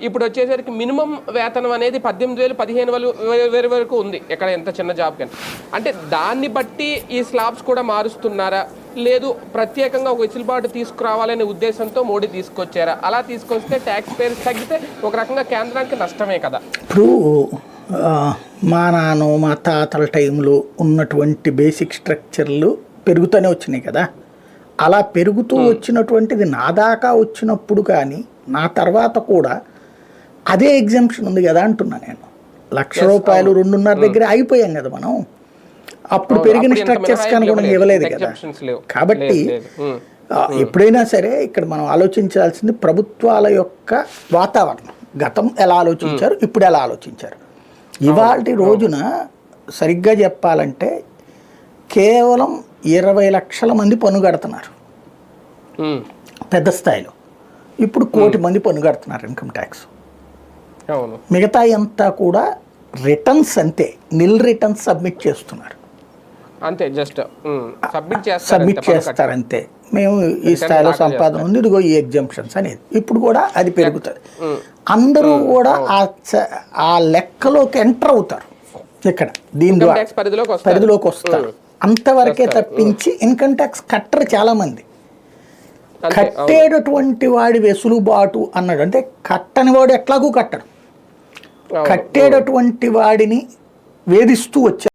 ఇప్పుడు వచ్చేసరికి మినిమం వేతనం అనేది 18,000 15,000 వరకు ఉంది ఎక్కడ ఎంత చిన్న జాబ్ కానీ. అంటే దాన్ని బట్టి ఈ స్లాబ్స్ కూడా మారుస్తున్నారా, లేదు ప్రత్యేకంగా ఒక వెసులుబాటు తీసుకురావాలనే ఉద్దేశంతో మోడీ తీసుకొచ్చారా? అలా తీసుకొస్తే ట్యాక్స్ పేర్స్ తగ్గితే ఒక రకంగా కేంద్రానికి నష్టమే కదా. ఇప్పుడు మా నాన్న మా తాతల టైంలో ఉన్నటువంటి బేసిక్ స్ట్రక్చర్లు పెరుగుతూనే వచ్చినాయి కదా. అలా పెరుగుతూ వచ్చినటువంటిది నా దాకా వచ్చినప్పుడు కానీ నా తర్వాత కూడా అదే ఎగ్జామ్షన్ ఉంది కదా అంటున్నా నేను. ₹1,00,000 2.5 దగ్గర అయిపోయాం కదా మనం. అప్పుడు పెరిగిన స్ట్రక్చర్స్ కనుక ఇవ్వలేదు కదా. కాబట్టి ఎప్పుడైనా సరే ఇక్కడ మనం ఆలోచించాల్సింది ప్రభుత్వాల యొక్క వాతావరణం. గతం ఎలా ఆలోచించారు, ఇప్పుడు ఎలా ఆలోచించారు. ఇవాళ రోజున సరిగ్గా చెప్పాలంటే కేవలం 20 లక్షల మంది పన్ను కడుతున్నారు పెద్ద స్థాయిలో. ఇప్పుడు 1 కోటి మంది పన్ను కడుతున్నారు ఇన్కమ్ ట్యాక్స్. మిగతా అంతా కూడా రిటర్న్స్ అంతే, నిల్ రిటర్న్స్ సబ్మిట్ చేస్తున్నారు అంతే, జస్ట్ సబ్మిట్ చేస్తారంతే. మేము ఈ స్థాయిలో సంపాదన ఉంది, ఇదిగో ఈ ఎగ్జామ్షన్స్ అనేది. ఇప్పుడు కూడా అది పెరుగుతుంది. అందరూ కూడా ఆ లెక్కలోకి ఎంటర్ అవుతారు. ఇక్కడ దీని ద్వారా పరిధిలోకి వస్తారు. అంతవరకే తప్పించి ఇన్కమ్ ట్యాక్స్ కట్టరు చాలా మంది. కట్టేటటువంటి వాడి వెసులుబాటు అన్నాడు అంటే కట్టని వాడు ఎట్లాగూ కట్టడు. కట్టేటటువంటి వాడిని వేధిస్తూ వచ్చారు.